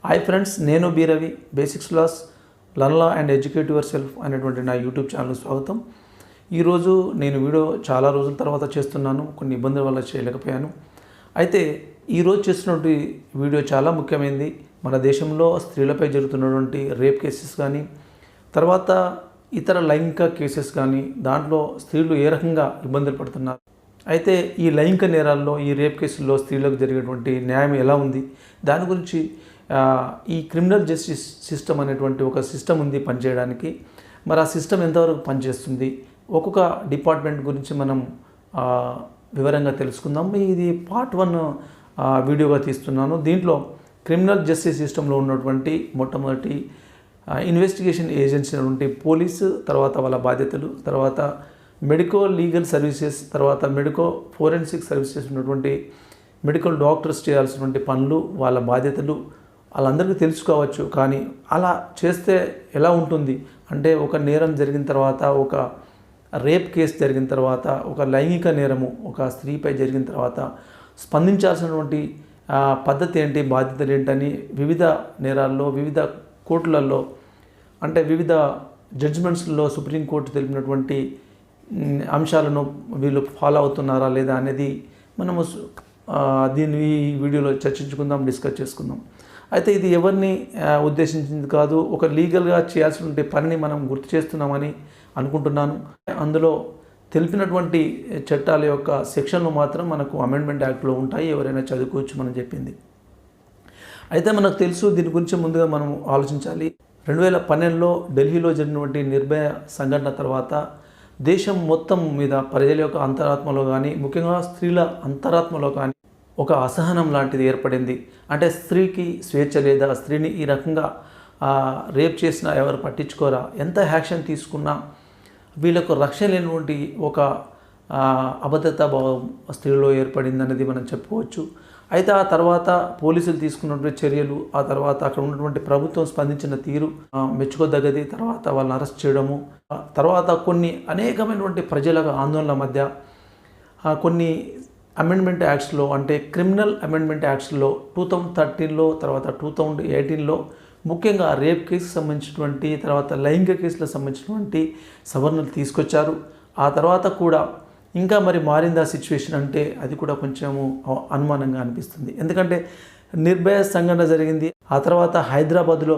Hi friends, నేను B Ravi. Basics laws learn law and educate yourself అనేటువంటి నా YouTube channel స్వాగతం. ఈరోజు నేను వీడియో చాలా రోజుల తర్వాత చేస్తున్నాను. కొన్ని ఇబ్బందుల వల్ల చేయలేకపోయాను. అయితే ఈరోజు చేస్తున్నటువంటి వీడియో చాలా ముఖ్యమైనది. మన దేశంలో స్త్రీలపై జరుగుతున్నటువంటి రేప్ కేసెస్ కానీ, తర్వాత ఇతర లైంగిక కేసెస్ కానీ, దాంట్లో స్త్రీలు ఏ రకంగా ఇబ్బందులు పడుతున్నారు, అయితే ఈ లైంగిక నేరాల్లో, ఈ రేప్ కేసుల్లో స్త్రీలకు జరిగేటువంటి న్యాయం ఎలా ఉంది, దాని గురించి ఈ క్రిమినల్ జస్టిస్ సిస్టమ్ అనేటువంటి ఒక సిస్టమ్ ఉంది పనిచేయడానికి. మరి ఆ సిస్టమ్ ఎంతవరకు పనిచేస్తుంది, ఒక్కొక్క డిపార్ట్మెంట్ గురించి మనం వివరంగా తెలుసుకుందాం. ఇది పార్ట్ 1 వీడియోగా తీస్తున్నాను. దీంట్లో క్రిమినల్ జస్టిస్ సిస్టంలో ఉన్నటువంటి మొట్టమొదటి ఇన్వెస్టిగేషన్ ఏజెన్సీ ఉన్నటువంటి పోలీసు, తర్వాత వాళ్ళ బాధ్యతలు, తర్వాత మెడికో లీగల్ సర్వీసెస్, తర్వాత మెడికో ఫోరెన్సిక్ సర్వీసెస్ ఉన్నటువంటి మెడికల్ డాక్టర్స్ చేయాల్సినటువంటి పనులు, వాళ్ళ బాధ్యతలు వాళ్ళందరికీ తెలుసుకోవచ్చు. కానీ అలా చేస్తే ఎలా ఉంటుంది అంటే, ఒక నేరం జరిగిన తర్వాత, ఒక రేప్ కేసు జరిగిన తర్వాత, ఒక లైంగిక నేరము ఒక స్త్రీపై జరిగిన తర్వాత స్పందించాల్సినటువంటి పద్ధతి ఏంటి, బాధ్యతలు ఏంటని వివిధ నేరాల్లో, వివిధ కోర్టులలో, అంటే వివిధ జడ్జిమెంట్స్లో సుప్రీంకోర్టు తెలిపినటువంటి అంశాలను వీళ్ళు ఫాలో అవుతున్నారా లేదా అనేది మనము దీన్ని ఈ వీడియోలో చర్చించుకుందాం, డిస్కస్ చేసుకుందాం. అయితే ఇది ఎవరిని ఉద్దేశించింది కాదు, ఒక లీగల్గా చేయాల్సిన పనిని మనం గుర్తు చేస్తున్నామని అనుకుంటున్నాను. అందులో తెలిపినటువంటి చట్టాల యొక్క సెక్షన్లు మాత్రం మనకు అమెండ్మెంట్ యాక్ట్లో ఉంటాయి, ఎవరైనా చదువుకోవచ్చు మనం చెప్పింది. అయితే మనకు తెలుసు, దీని గురించి ముందుగా మనం ఆలోచించాలి. 2012లో ఢిల్లీలో జరిగినటువంటి నిర్భయ సంఘటన తర్వాత దేశం మొత్తం మీద ప్రజల యొక్క అంతరాత్మలో కానీ, ముఖ్యంగా స్త్రీల అంతరాత్మలో కానీ ఒక అసహనం లాంటిది ఏర్పడింది. అంటే స్త్రీకి స్వేచ్ఛ లేదా, స్త్రీని ఈ రకంగా రేప్ చేసినా ఎవరు పట్టించుకోరా, ఎంత యాక్షన్ తీసుకున్నా వీళ్ళకు రక్షణ లేనటువంటి ఒక అభద్రతా భావం స్త్రీలో ఏర్పడింది అనేది మనం చెప్పుకోవచ్చు. అయితే ఆ తర్వాత పోలీసులు తీసుకున్నటువంటి చర్యలు, ఆ తర్వాత అక్కడ ఉన్నటువంటి ప్రభుత్వం స్పందించిన తీరు మెచ్చుకోదగ్గది. తర్వాత వాళ్ళని అరెస్ట్ చేయడము, తర్వాత కొన్ని అనేకమైనటువంటి ప్రజల ఆందోళనల మధ్య కొన్ని అమెండ్మెంట్ యాక్ట్స్లో, అంటే క్రిమినల్ అమెండ్మెంట్ యాక్ట్స్లో 2013లో, తర్వాత 2018లో ముఖ్యంగా రేప్ కేసుకు సంబంధించినటువంటి, తర్వాత లైంగిక కేసులకు సంబంధించినటువంటి సవరణలు తీసుకొచ్చారు. ఆ తర్వాత కూడా ఇంకా మరి మారిందా సిచ్యువేషన్ అంటే, అది కూడా కొంచెము అనుమానంగా అనిపిస్తుంది. ఎందుకంటే నిర్భయ సంఘటన జరిగింది, ఆ తర్వాత హైదరాబాద్లో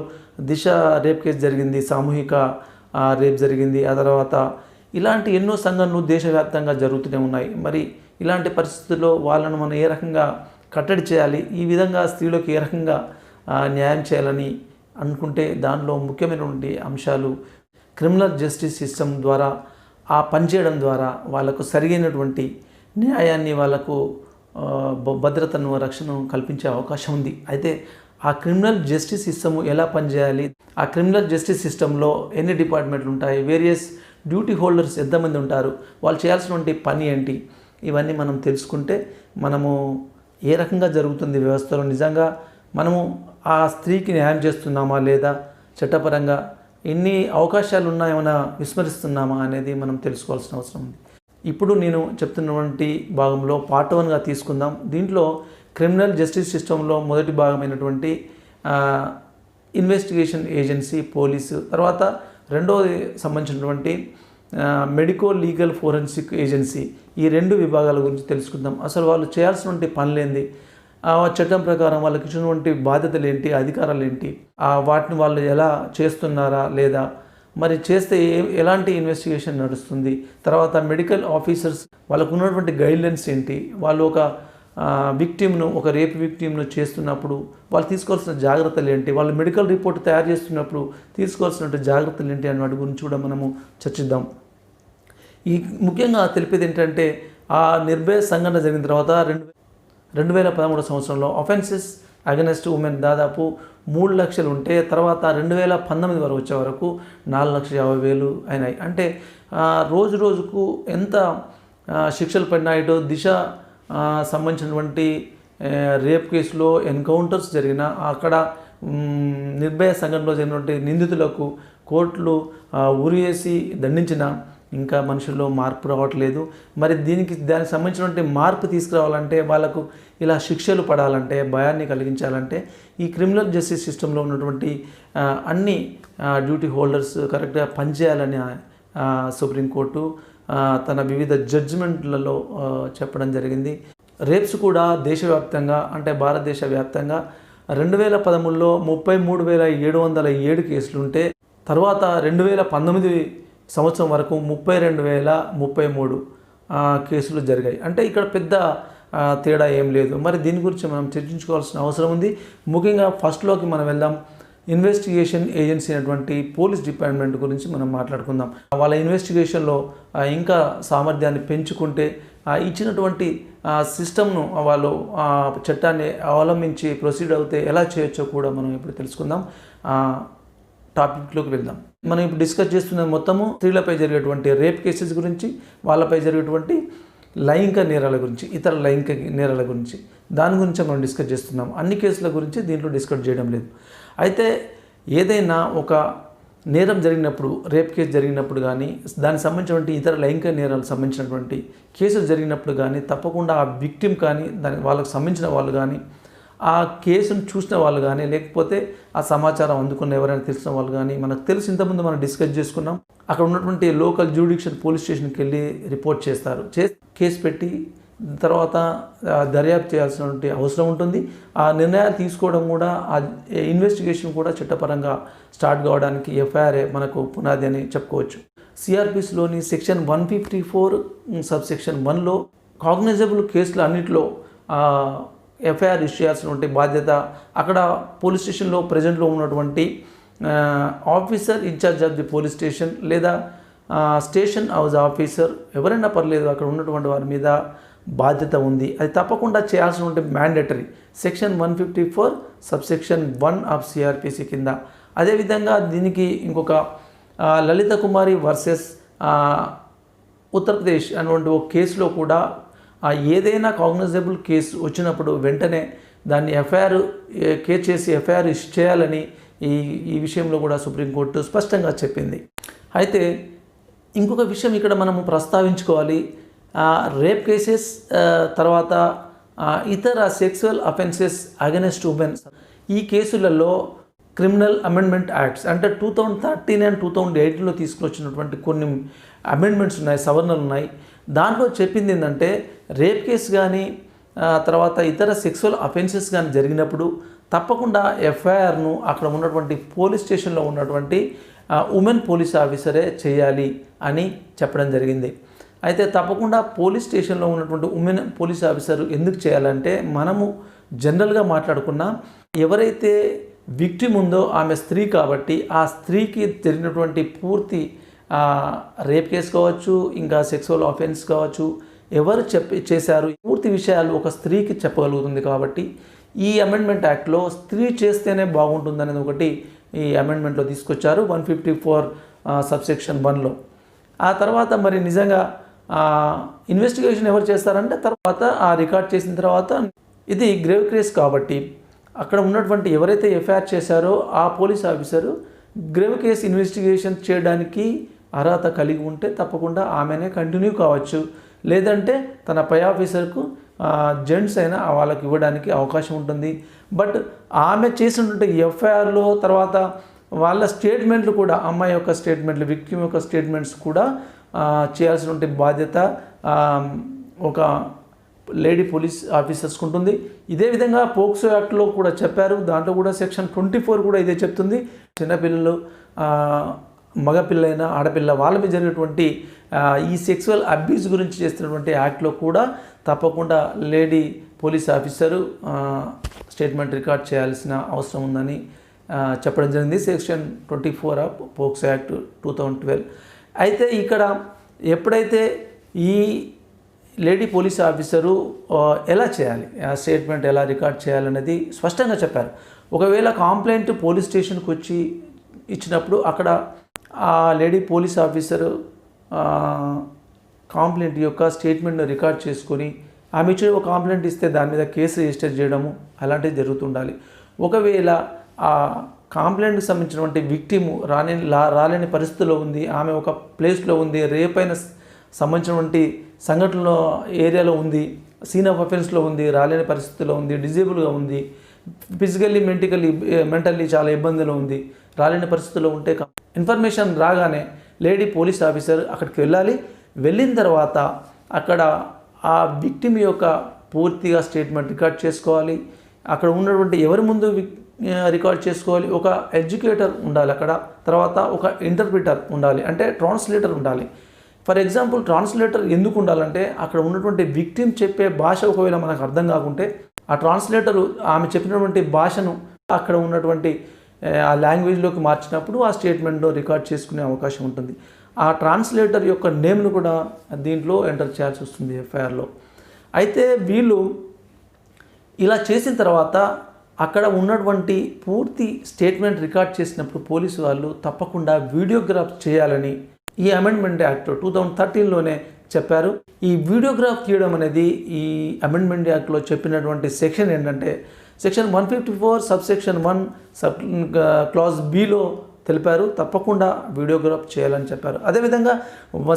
దిశ రేప్ కేసు జరిగింది, సామూహిక రేప్ జరిగింది, ఆ తర్వాత ఇలాంటి ఎన్నో సంఘటనలు దేశవ్యాప్తంగా జరుగుతూనే ఉన్నాయి. మరి ఇలాంటి పరిస్థితుల్లో వాళ్ళను మనం ఏ రకంగా కట్టడి చేయాలి, ఈ విధంగా స్త్రీలకు ఏ రకంగా న్యాయం చేయాలని అనుకుంటే, దానిలో ముఖ్యమైనటువంటి అంశాలు క్రిమినల్ జస్టిస్ సిస్టమ్ ద్వారా ఆ పనిచేయడం ద్వారా వాళ్ళకు సరైనటువంటి న్యాయాన్ని, వాళ్ళకు భద్రతను, రక్షణను కల్పించే అవకాశం ఉంది. అయితే ఆ క్రిమినల్ జస్టిస్ సిస్టమ్ ఎలా పనిచేయాలి, ఆ క్రిమినల్ జస్టిస్ సిస్టంలో ఎన్ని డిపార్ట్మెంట్లు ఉంటాయి, వేరియస్ డ్యూటీ హోల్డర్స్ ఎంతమంది ఉంటారు, వాళ్ళు చేయాల్సినటువంటి పని ఏంటి, ఇవన్నీ మనం తెలుసుకుంటే మనము ఏ రకంగా జరుగుతుంది వ్యవస్థలో, నిజంగా మనము ఆ స్త్రీకి న్యాయం చేస్తున్నామా లేదా, చట్టపరంగా ఎన్ని అవకాశాలు ఉన్నాయేమైనా విస్మరిస్తున్నామా అనేది మనం తెలుసుకోవాల్సిన అవసరం ఉంది. ఇప్పుడు నేను చెప్తున్నటువంటి భాగంలో పార్ట్ 1గా తీసుకుందాం. దీంట్లో క్రిమినల్ జస్టిస్ సిస్టంలో మొదటి భాగమైనటువంటి ఇన్వెస్టిగేషన్ ఏజెన్సీ పోలీసు, తర్వాత రెండవది సంబంధించినటువంటి మెడికో లీగల్ ఫోరెన్సిక్ ఏజెన్సీ, ఈ 2 విభాగాల గురించి తెలుసుకుందాం. అసలు వాళ్ళు చేయాల్సినటువంటి పనులేంది, చట్టం ప్రకారం వాళ్ళకి ఇచ్చినటువంటి బాధ్యతలు ఏంటి, అధికారాలు ఏంటి, వాటిని వాళ్ళు ఎలా చేస్తున్నారా లేదా, మరి చేస్తే ఎలాంటి ఇన్వెస్టిగేషన్ నడుస్తుంది, తర్వాత మెడికల్ ఆఫీసర్స్ వాళ్ళకు ఉన్నటువంటి గైడ్లైన్స్ ఏంటి, వాళ్ళు ఒక విక్టిమ్ను, ఒక రేప్ విక్టిమ్ను చేస్తున్నప్పుడు వాళ్ళు తీసుకోవాల్సిన జాగ్రత్తలు ఏంటి, వాళ్ళు మెడికల్ రిపోర్ట్ తయారు చేస్తున్నప్పుడు తీసుకోవాల్సిన జాగ్రత్తలు ఏంటి అనే వాటి గురించి కూడా మనము చర్చిద్దాం. ఈ ముఖ్యంగా తెలిపేది ఏంటంటే, ఆ నిర్భయ సంఘటన జరిగిన తర్వాత 2013 సంవత్సరంలో అఫెన్సెస్ అగెనెస్ట్ ఉమెన్ దాదాపు 3 లక్షలు ఉంటే, తర్వాత 2019 వరకు వచ్చే వరకు 4,50,000 అయినాయి. అంటే రోజు రోజుకు ఎంత శిక్షలు పడినాయో, దిశ సంబంధించినటువంటి రేప్ కేసులో ఎన్కౌంటర్స్ జరిగిన, అక్కడ నిర్భయ సంఘటనలో జరిగినటువంటి నిందితులకు కోర్టులు ఉరివేసి దండించిన, ఇంకా మనుషుల్లో మార్పు రావట్లేదు. మరి దానికి సంబంధించినటువంటి మార్పు తీసుకురావాలంటే వాళ్ళకు ఇలా శిక్షలు పడాలంటే, భయాన్ని కలిగించాలంటే ఈ క్రిమినల్ జస్టిస్ సిస్టంలో ఉన్నటువంటి అన్ని డ్యూటీ హోల్డర్స్ కరెక్ట్గా పనిచేయాలని సుప్రీంకోర్టు తన వివిధ జడ్జిమెంట్లలో చెప్పడం జరిగింది. రేప్స్ కూడా దేశవ్యాప్తంగా అంటే భారతదేశ వ్యాప్తంగా 2013లో 33,707 కేసులుంటే తర్వాత 2019 సంవత్సరం వరకు 32,033 కేసులు జరిగాయి. అంటే ఇక్కడ పెద్ద తేడా ఏం లేదు. మరి దీని గురించి మనం చర్చించుకోవాల్సిన అవసరం ఉంది. ముఖ్యంగా ఫస్ట్లోకి మనం వెళ్దాం. ఇన్వెస్టిగేషన్ ఏజెన్సీ అయినటువంటి పోలీస్ డిపార్ట్మెంట్ గురించి మనం మాట్లాడుకుందాం. వాళ్ళ ఇన్వెస్టిగేషన్లో ఇంకా సామర్థ్యాన్ని పెంచుకుంటే ఇచ్చినటువంటి సిస్టమ్ను వాళ్ళు చట్టాన్ని అవలంబించి ప్రొసీడ్ అవుతే ఎలా చేయొచ్చో కూడా మనం ఇప్పుడు తెలుసుకుందాం. టాపిక్లోకి వెళ్దాం. మనం ఇప్పుడు డిస్కస్ చేస్తున్న మొత్తము స్త్రీలపై జరిగేటువంటి రేప్ కేసెస్ గురించి, వాళ్ళపై జరిగేటువంటి లైంగిక నేరాల గురించి, ఇతర లైంగిక నేరాల గురించి, దాని గురించి మనం డిస్కస్ చేస్తున్నాం. అన్ని కేసుల గురించి దీంట్లో డిస్కస్ చేయడం లేదు. అయితే ఏదైనా ఒక నేరం జరిగినప్పుడు, రేప్ కేసు జరిగినప్పుడు కానీ, దానికి సంబంధించినటువంటి ఇతర లైంగిక నేరాలకు సంబంధించినటువంటి కేసులు జరిగినప్పుడు కానీ తప్పకుండా ఆ విక్టిమ్ కానీ, వాళ్ళకు సంబంధించిన వాళ్ళు కానీ, ఆ కేసును చూసిన వాళ్ళు కానీ, లేకపోతే ఆ సమాచారం అందుకున్న ఎవరైనా తెలిసిన వాళ్ళు కానీ, మనకు తెలిసి ఇంతకుముందు మనం డిస్కస్ చేసుకున్నాం, అక్కడ ఉన్నటువంటి లోకల్ జ్యూడిషియల్ పోలీస్ స్టేషన్కి వెళ్ళి రిపోర్ట్ చేస్తారు. కేసు పెట్టి తర్వాత దర్యాప్తు చేయాల్సినటువంటి అవసరం ఉంటుంది. ఆ నిర్ణయాలు తీసుకోవడం కూడా, ఆ ఇన్వెస్టిగేషన్ కూడా చట్టపరంగా స్టార్ట్ కావడానికి ఎఫ్ఐఆర్ఏ మనకు పునాది అని చెప్పుకోవచ్చు. సిఆర్పిసిలోని సెక్షన్ 154 సబ్సెక్షన్ 1లో కాగ్నైజబుల్ కేసులు అన్నింటిలో ఎఫ్ఐఆర్ ఇష్యూ చేయాల్సినటువంటి బాధ్యత అక్కడ పోలీస్ స్టేషన్లో ప్రజెంట్లో ఉన్నటువంటి officer incharge of the police station లేదా స్టేషన్ హౌస్ ఆఫీసర్ ఎవరైనా పర్లేదు, అక్కడ ఉన్నటువంటి వారి మీద బాధ్యత ఉంది. అది తప్పకుండా చేయాల్సినటువంటి mandatory section 154 subsection 1 of CrPC కింద. అదేవిధంగా దీనికి ఇంకొక లలిత కుమారి వర్సెస్ ఉత్తరప్రదేశ్ అటువంటి ఒక కేసులో కూడా ఏదైనా కాగ్నైజబుల్ కేసు వచ్చినప్పుడు వెంటనే దాన్ని కేసు చేసి ఎఫ్ఐఆర్ ఇష్యూ చేయాలని ఈ విషయంలో కూడా సుప్రీంకోర్టు స్పష్టంగా చెప్పింది. అయితే ఇంకొక విషయం ఇక్కడ మనము ప్రస్తావించుకోవాలి. రేప్ కేసెస్ తర్వాత ఇతర సెక్సువల్ అఫెన్సెస్ అగెన్స్ట్ ఉమెన్, ఈ కేసులలో క్రిమినల్ అమెండ్మెంట్ యాక్ట్స్ అంటే 2013 అండ్ 2018లో తీసుకొచ్చినటువంటి కొన్ని అమెండ్మెంట్స్ ఉన్నాయి, సవరణలు ఉన్నాయి. దాంట్లో చెప్పింది ఏంటంటే రేప్ కేసు కానీ తర్వాత ఇతర సెక్సువల్ అఫెన్సెస్ కానీ జరిగినప్పుడు తప్పకుండా ఎఫ్ఐఆర్ను అక్కడ ఉన్నటువంటి పోలీస్ స్టేషన్లో ఉన్నటువంటి ఉమెన్ పోలీస్ ఆఫీసరే చేయాలి అని చెప్పడం జరిగింది. అయితే తప్పకుండా పోలీస్ స్టేషన్లో ఉన్నటువంటి ఉమెన్ పోలీస్ ఆఫీసర్ ఎందుకు చేయాలంటే, మనము జనరల్గా మాట్లాడుకున్నా ఎవరైతే విక్టిమ్ ఉందో ఆమె స్త్రీ కాబట్టి ఆ స్త్రీకి జరిగినటువంటి పూర్తి రేప్ కేసు కావచ్చు, ఇంకా సెక్సువల్ ఆఫెన్స్ కావచ్చు, ఎవరు చేశారు పూర్తి విషయాలు ఒక స్త్రీకి చెప్పగలుగుతుంది. కాబట్టి ఈ అమెండ్మెంట్ యాక్ట్లో స్త్రీ చేస్తేనే బాగుంటుందనేది ఒకటి ఈ అమెండ్మెంట్లో తీసుకొచ్చారు 154 సబ్సెక్షన్ 1లో. ఆ తర్వాత మరి నిజంగా ఇన్వెస్టిగేషన్ ఎవరు చేస్తారంటే తర్వాత రికార్డ్ చేసిన తర్వాత ఇది గ్రేవ్ కేస్ కాబట్టి అక్కడ ఉన్నటువంటి ఎవరైతే ఎఫ్ఐఆర్ చేశారో ఆ police officer grave case investigation చేయడానికి అర్హత కలిగి ఉంటే తప్పకుండా ఆమెనే కంటిన్యూ కావచ్చు. లేదంటే తన పై ఆఫీసర్కు జెంట్స్ అయినా వాళ్ళకి ఇవ్వడానికి అవకాశం ఉంటుంది. బట్ ఆమె చేసినటువంటి ఎఫ్ఐఆర్లో తర్వాత వాళ్ళ స్టేట్మెంట్లు కూడా, అమ్మాయి యొక్క స్టేట్మెంట్లు, విక్టిమ్ యొక్క స్టేట్మెంట్స్ కూడా చేయాల్సినటువంటి బాధ్యత ఒక లేడీ పోలీస్ ఆఫీసర్స్కి ఉంటుంది. ఇదే విధంగా పోక్సో యాక్ట్లో కూడా చెప్పారు. దాంట్లో కూడా సెక్షన్ 24 కూడా ఇదే చెప్తుంది. చిన్నపిల్లలు, మగపిల్లైనా ఆడపిల్ల వాళ్ళ మీద జరిగినటువంటి ఈ సెక్సువల్ అబ్యూస్ గురించి చేస్తున్నటువంటి యాక్ట్లో కూడా తప్పకుండా lady police officer statement record చేయాల్సిన అవసరం ఉందని చెప్పడం జరిగింది. Section 24 of POCSO act 2012. అయితే ఇక్కడ ఎప్పుడైతే ఈ లేడీ పోలీస్ ఆఫీసరు ఎలా చేయాలి, స్టేట్మెంట్ ఎలా రికార్డ్ చేయాలనేది స్పష్టంగా చెప్పారు. ఒకవేళ కంప్లైంట్ పోలీస్ స్టేషన్కి వచ్చి ఇచ్చినప్పుడు అక్కడ ఆ లేడీ పోలీస్ ఆఫీసరు కంప్లైంట్ యొక్క స్టేట్మెంట్ను రికార్డ్ చేసుకొని ఆమె ఇచ్చిన ఒక కంప్లైంట్ ఇస్తే దాని మీద కేసు రిజిస్టర్ చేయడము అలాంటివి జరుగుతుండాలి. ఒకవేళ ఆ కంప్లైంట్కి సంబంధించినటువంటి విక్టిమ్ రాలేని పరిస్థితిలో ఉంది, ఆమె ఒక ప్లేస్లో ఉంది, రేపైన సంబంధించినటువంటి సంఘటనలో ఏరియాలో ఉంది, సీన్ ఆఫ్ అఫెన్స్లో ఉంది, రాలేని పరిస్థితిలో ఉంది, డిజేబుల్గా ఉంది, ఫిజికల్లీ మెంటల్లీ చాలా ఇబ్బందిలో ఉంది, రాలేని పరిస్థితుల్లో ఉంటే ఇన్ఫర్మేషన్ రాగానే లేడీ పోలీస్ ఆఫీసర్ అక్కడికి వెళ్ళాలి. వెళ్ళిన తర్వాత అక్కడ ఆ విక్టిమ్ యొక్క పూర్తిగా స్టేట్మెంట్ రికార్డ్ చేసుకోవాలి. అక్కడ ఉన్నటువంటి ఎవరి ముందు రికార్డ్ చేసుకోవాలి. ఒక ఎడ్యుకేటర్ ఉండాలి అక్కడ, తర్వాత ఒక ఇంటర్ప్రిటర్ ఉండాలి, అంటే ట్రాన్స్లేటర్ ఉండాలి. ఫర్ ఎగ్జాంపుల్ ట్రాన్స్లేటర్ ఎందుకు ఉండాలంటే అక్కడ ఉన్నటువంటి విక్టిమ్ చెప్పే భాష ఒకవేళ మనకు అర్థం కాకుంటే ఆ ట్రాన్స్లేటరు ఆమె చెప్పినటువంటి భాషను అక్కడ ఉన్నటువంటి ఆ లాంగ్వేజ్లోకి మార్చినప్పుడు ఆ స్టేట్మెంట్లో రికార్డ్ చేసుకునే అవకాశం ఉంటుంది. ఆ ట్రాన్స్లేటర్ యొక్క నేమ్ను కూడా దీంట్లో ఎంటర్ చేయాల్సి వస్తుంది ఎఫ్ఐఆర్లో. అయితే వీళ్ళు ఇలా చేసిన తర్వాత అక్కడ ఉన్నటువంటి పూర్తి స్టేట్మెంట్ రికార్డ్ చేసినప్పుడు పోలీసు వాళ్ళు తప్పకుండా వీడియోగ్రాఫ్ చేయాలని ఈ అమెండ్మెంట్ యాక్ట్ 2013లోనే చెప్పారు. ఈ వీడియోగ్రాఫ్ తీయడం అనేది ఈ అమెండ్మెంట్ యాక్ట్లో చెప్పినటువంటి సెక్షన్ ఏంటంటే సెక్షన్ 154 సబ్సెక్షన్ 1 క్లాజ్ బిలో తెలిపారు, తప్పకుండా వీడియోగ్రాఫ్ చేయాలని చెప్పారు. అదేవిధంగా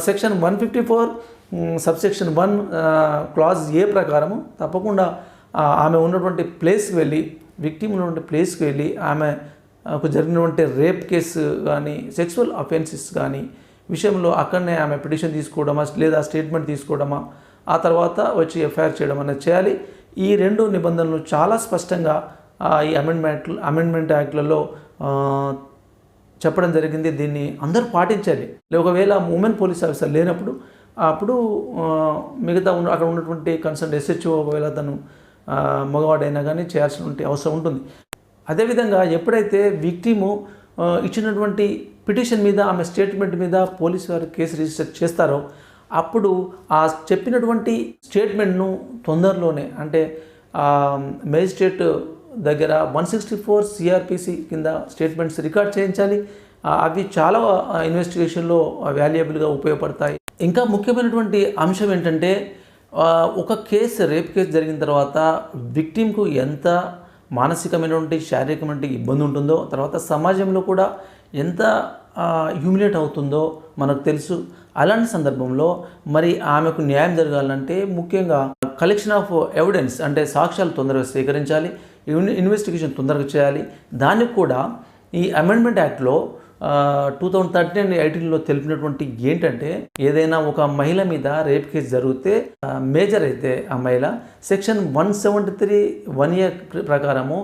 సెక్షన్ 154 సబ్సెక్షన్ 1 క్లాజ్ ఏ ప్రకారము తప్పకుండా ఆమె ఉన్నటువంటి ప్లేస్కి వెళ్ళి, విక్టిమ్ ఉన్నటువంటి ప్లేస్కి వెళ్ళి ఆమెకు జరిగినటువంటి రేప్ కేసు కానీ సెక్సువల్ అఫెన్సెస్ కానీ విషయంలో అక్కడనే ఆమె పిటిషన్ తీసుకోవడమా లేదా స్టేట్మెంట్ తీసుకోవడమా, ఆ తర్వాత వచ్చి ఎఫ్ఐఆర్ చేయడం అనేది చేయాలి. ఈ రెండు నిబంధనలు చాలా స్పష్టంగా ఈ అమెండ్మెంట్ యాక్ట్లలో చెప్పడం జరిగింది. దీన్ని అందరూ పాటించాలి. ఒకవేళ ఉమెన్ పోలీస్ ఆఫీసర్ లేనప్పుడు అప్పుడు మిగతా అక్కడ ఉన్నటువంటి కన్సర్న్ ఎస్హెచ్ఓ ఒకవేళ తను మగవాడైనా కానీ చేయాల్సినటువంటి అవసరం ఉంటుంది. అదేవిధంగా ఎప్పుడైతే విక్టిము ఇచ్చినటువంటి పిటిషన్ మీద ఆమె స్టేట్మెంట్ మీద పోలీసు వారు కేసు రిజిస్టర్ చేస్తారో అప్పుడు ఆ చెప్పినటువంటి స్టేట్మెంట్ను తొందరలోనే అంటే మేజిస్ట్రేట్ దగ్గర 164 CRPC కింద స్టేట్మెంట్స్ రికార్డ్ చేయించాలి. అవి చాలా ఇన్వెస్టిగేషన్లో వాల్యుయబుల్గా ఉపయోగపడతాయి. ఇంకా ముఖ్యమైనటువంటి అంశం ఏంటంటే ఒక రేప్ కేసు జరిగిన తర్వాత విక్టిమ్కు ఎంత మానసికమైనటువంటి శారీరకమైన ఇబ్బంది ఉంటుందో, తర్వాత సమాజంలో కూడా ఎంత హ్యూమిలేట్ అవుతుందో మనకు తెలుసు. అలాంటి సందర్భంలో మరి ఆమెకు న్యాయం జరగాలంటే ముఖ్యంగా కలెక్షన్ ఆఫ్ ఎవిడెన్స్ అంటే సాక్ష్యాలు తొందరగా సేకరించాలి, ఇన్వెస్టిగేషన్ తొందరగా చేయాలి. దానికి కూడా ఈ అమెండ్మెంట్ యాక్ట్లో 2013-18లో తెలిపినటువంటి ఏంటంటే ఏదైనా ఒక మహిళ మీద రేప్ కేసు జరిగితే మేజర్ అయితే ఆ మహిళ సెక్షన్ 173(1A) ప్రకారము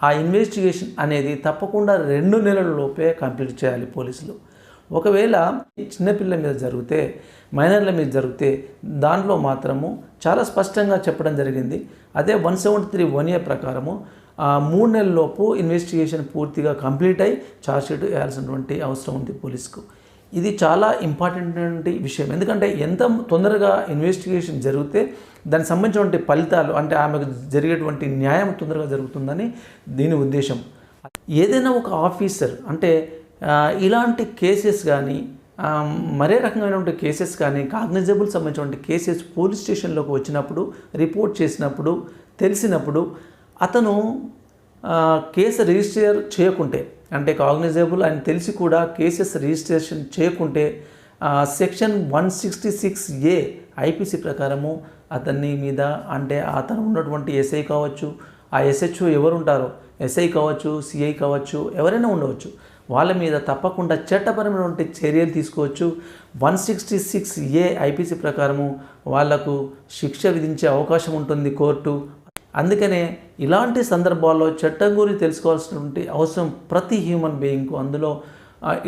ఆ ఇన్వెస్టిగేషన్ అనేది తప్పకుండా 2 నెలల లోపే కంప్లీట్ చేయాలి పోలీసులు. ఒకవేళ చిన్నపిల్ల మీద జరిగితే, మైనర్ల మీద జరిగితే దాంట్లో మాత్రము చాలా స్పష్టంగా చెప్పడం జరిగింది. అదే 173(1A) ప్రకారము 3 నెలల లోపు ఇన్వెస్టిగేషన్ పూర్తిగా కంప్లీట్ అయి ఛార్జ్షీట్ వేయాల్సినటువంటి అవసరం ఉంది పోలీసుకు. ఇది చాలా ఇంపార్టెంట్ విషయం. ఎందుకంటే ఎంత తొందరగా ఇన్వెస్టిగేషన్ జరిగితే దానికి సంబంధించినటువంటి ఫలితాలు అంటే ఆమెకు జరిగేటువంటి న్యాయం తొందరగా జరుగుతుందని దీని ఉద్దేశం. ఏదైనా ఒక ఆఫీసర్ అంటే ఇలాంటి కేసెస్ కానీ మరే రకమైనటువంటి కేసెస్ కానీ కాగ్నిజబుల్ సంబంధించినటువంటి కేసెస్ పోలీస్ స్టేషన్లోకి వచ్చినప్పుడు, రిపోర్ట్ చేసినప్పుడు, తెలిసినప్పుడు అతను కేసు రిజిస్టర్ చేయకుంటే అంటే కాగ్నిజబుల్ అని తెలిసి కూడా కేసెస్ రిజిస్ట్రేషన్ చేయకుంటే సెక్షన్ 166(A) IPC ప్రకారము అతని మీద అంటే అతను ఉన్నటువంటి ఎస్ఐ కావచ్చు, ఆ SHO ఎవరు ఉంటారో ఎస్ఐ కావచ్చు, CI కావచ్చు, ఎవరైనా ఉండవచ్చు, వాళ్ళ మీద తప్పకుండా చట్టపరమైనటువంటి చర్యలు తీసుకోవచ్చు. 166(A) IPC ప్రకారము వాళ్లకు శిక్ష విధించే అవకాశం ఉంటుంది కోర్టు. అందుకనే ఇలాంటి సందర్భాల్లో చట్టం గురించి తెలుసుకోవాల్సినటువంటి అవసరం ప్రతి హ్యూమన్ బీయింగ్కు, అందులో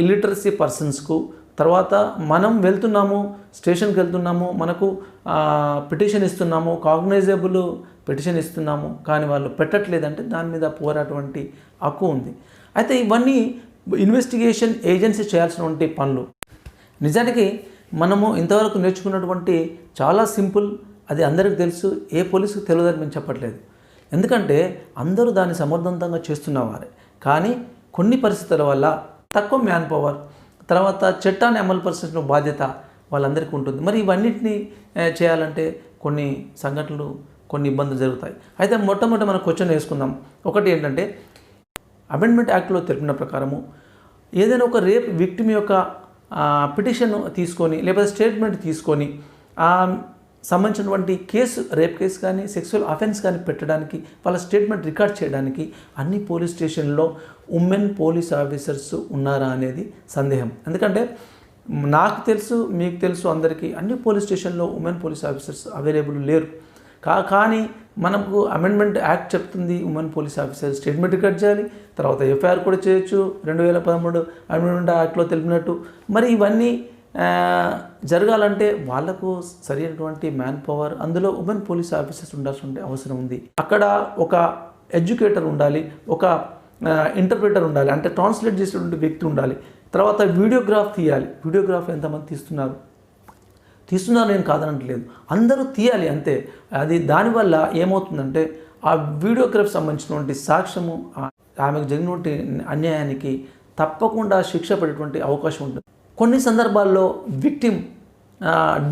ఇల్లిటరసీ పర్సన్స్కు. తర్వాత మనం వెళ్తున్నాము, స్టేషన్కి వెళ్తున్నాము, మనకు పిటిషన్ ఇస్తున్నాము, కాగ్నైజబుల్ పిటిషన్ ఇస్తున్నాము, కానీ వాళ్ళు పెట్టట్లేదంటే దాని మీద పోరాటువంటి హక్కు ఉంది. అయితే ఇవన్నీ ఇన్వెస్టిగేషన్ ఏజెన్సీ చేయాల్సినటువంటి పనులు. నిజానికి మనము ఇంతవరకు నేర్చుకున్నటువంటి చాలా సింపుల్, అది అందరికీ తెలుసు, ఏ పోలీసుకు తెలియదని మేము చెప్పట్లేదు. ఎందుకంటే అందరూ దాన్ని సమర్థవంతంగా చేస్తున్నవారే. కానీ కొన్ని పరిస్థితుల వల్ల తక్కువ మ్యాన్ పవర్, తర్వాత చట్టాన్ని అమలుపరిచిన బాధ్యత వాళ్ళందరికీ ఉంటుంది. మరి ఇవన్నిటిని చేయాలంటే కొన్ని సంఘటనలు, కొన్ని ఇబ్బందులు జరుగుతాయి. అయితే మొట్టమొదటి మనం క్వశ్చన్ వేసుకుందాం. ఒకటి ఏంటంటే అమెండ్మెంట్ యాక్ట్లో తెలిపిన ప్రకారము ఏదైనా ఒక రేప్ విక్టిమ్ యొక్క పిటిషన్ తీసుకొని లేకపోతే స్టేట్మెంట్ తీసుకొని సంబంధించినటువంటి రేప్ కేసు కానీ సెక్సువల్ అఫెన్స్ కానీ పెట్టడానికి, వాళ్ళ స్టేట్మెంట్ రికార్డ్ చేయడానికి అన్ని పోలీస్ స్టేషన్లో ఉమెన్ పోలీస్ ఆఫీసర్స్ ఉన్నారా అనేది సందేహం. ఎందుకంటే నాకు తెలుసు, మీకు తెలుసు, అందరికీ అన్ని పోలీస్ స్టేషన్లో ఉమెన్ పోలీస్ ఆఫీసర్స్ అవైలబుల్ లేరు. కానీ మనకు అమెండ్మెంట్ యాక్ట్ చెప్తుంది women police officer statement record చేయాలి, తర్వాత ఎఫ్ఐఆర్ కూడా చేయొచ్చు 2013 అమెండ్మెంట్ యాక్ట్లో తెలిపినట్టు. మరి ఇవన్నీ జరగాలంటే వాళ్లకు సరైనటువంటి మ్యాన్ పవర్, అందులో ఉమెన్ పోలీస్ ఆఫీసర్స్ ఉండాల్సిన అవసరం ఉంది. అక్కడ ఒక ఎడ్యుకేటర్ ఉండాలి, ఒక ఇంటర్ప్రిటర్ ఉండాలి, అంటే ట్రాన్స్లేట్ చేసేటువంటి వ్యక్తి ఉండాలి, తర్వాత వీడియోగ్రాఫ్ తీయాలి. వీడియోగ్రాఫ్ ఎంతమంది తీస్తున్నారు నేను కాదనట్లేదు, అందరూ తీయాలి అంతే. అది దానివల్ల ఏమవుతుందంటే ఆ వీడియోగ్రాఫ్ సంబంధించినటువంటి సాక్ష్యము ఆమెకు జరిగినటువంటి అన్యాయానికి తప్పకుండా శిక్ష పడేటువంటి అవకాశం ఉంటుంది. కొన్ని సందర్భాల్లో విక్టిమ్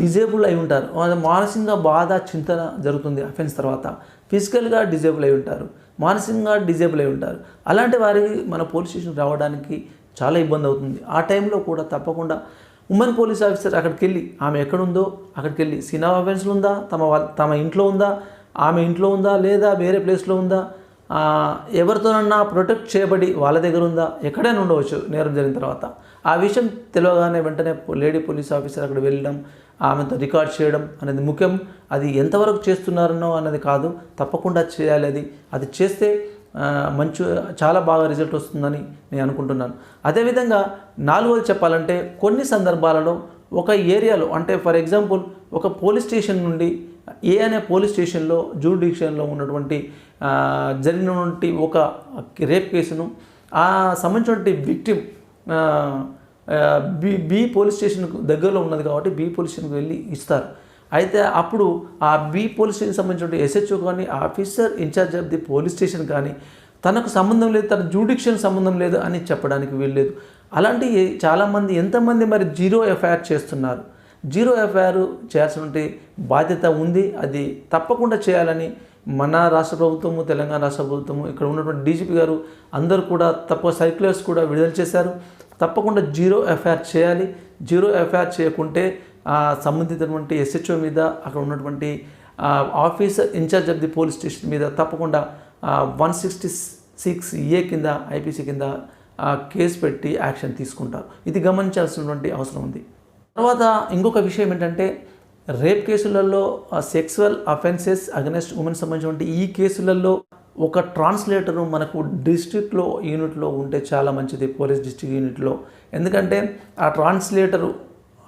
డిజేబుల్ అయి ఉంటారు, మానసికంగా బాధ చింతన జరుగుతుంది అఫెన్స్ తర్వాత, ఫిజికల్గా డిజేబుల్ అయి ఉంటారు, మానసికంగా డిజేబుల్ అయి ఉంటారు. అలాంటి వారికి మన పోలీస్ స్టేషన్ రావడానికి చాలా ఇబ్బంది అవుతుంది. ఆ టైంలో కూడా తప్పకుండా ఉమెన్ పోలీస్ ఆఫీసర్ అక్కడికి వెళ్ళి, ఆమె ఎక్కడుందో అక్కడికి వెళ్ళి, సీన్ ఆఫ్ అఫెన్స్లో ఉందా, తమ ఇంట్లో ఉందా, ఆమె ఇంట్లో ఉందా, లేదా వేరే ప్లేస్లో ఉందా, ఎవరితోనన్నా ప్రొటెక్ట్ చేయబడి వాళ్ళ దగ్గర ఉందా, ఎక్కడైనా ఉండవచ్చు నేరం జరిగిన తర్వాత. ఆ విషయం తెలియగానే వెంటనే లేడీ పోలీస్ ఆఫీసర్ అక్కడ వెళ్ళడం, ఆమెతో రికార్డ్ చేయడం అనేది ముఖ్యం. అది ఎంతవరకు చేస్తున్నారనో అన్నది కాదు, తప్పకుండా చేయాలి. అది చేస్తే చాలా బాగా రిజల్ట్ వస్తుందని నేను అనుకుంటున్నాను. అదేవిధంగా నాలుగోది చెప్పాలంటే, కొన్ని సందర్భాలలో ఒక ఏరియాలో, అంటే ఫర్ ఎగ్జాంపుల్ ఒక పోలీస్ స్టేషన్ నుండి ఏ అనే పోలీస్ స్టేషన్లో జ్యూరిడిక్షన్లో ఉన్నటువంటి జరిగినటువంటి ఒక రేప్ కేసును ఆ సంబంధించినటువంటి విక్టిమ్ బి పోలీస్ స్టేషన్కు దగ్గరలో ఉన్నది కాబట్టి బి పోలీస్ స్టేషన్కి వెళ్ళి ఇస్తారు. అయితే అప్పుడు ఆ బి పోలీస్ స్టేషన్ సంబంధించిన ఎస్హెచ్ఓ కానీ, officer incharge of the police station కానీ తనకు సంబంధం లేదు, తన జ్యూడిక్షన్ సంబంధం లేదు అని చెప్పడానికి వీల్లేదు. అలాంటి చాలామంది ఎంతమంది మరి జీరో ఎఫ్ఐఆర్ చేస్తున్నారు. జీరో ఎఫ్ఐఆర్ చేయాల్సిన బాధ్యత ఉంది, అది తప్పకుండా చేయాలని మన రాష్ట్ర ప్రభుత్వము, తెలంగాణ రాష్ట్ర ప్రభుత్వము, ఇక్కడ ఉన్నటువంటి డీజీపీ గారు అందరూ కూడా సర్క్యులర్స్ కూడా విడుదల చేశారు. తప్పకుండా జీరో ఎఫ్ఐఆర్ చేయాలి. జీరో ఎఫ్ఐఆర్ చేయకుంటే సంబంధించినటువంటి ఎస్హెచ్ఓ మీద, అక్కడ ఉన్నటువంటి officer incharge of the police station మీద తప్పకుండా 166A కింద ఐపీసీ కింద కేసు పెట్టి యాక్షన్ తీసుకుంటారు. ఇది గమనించాల్సినటువంటి అవసరం ఉంది. తర్వాత ఇంకొక విషయం ఏంటంటే, రేప్ కేసులలో సెక్సువల్ అఫెన్సెస్ అగెన్స్ట్ ఉమెన్ సంబంధించినటువంటి ఈ కేసులలో ఒక ట్రాన్స్లేటరు మనకు డిస్ట్రిక్ట్లో యూనిట్లో ఉంటే చాలా మంచిది, పోలీస్ డిస్ట్రిక్ట్ యూనిట్లో. ఎందుకంటే ఆ ట్రాన్స్లేటరు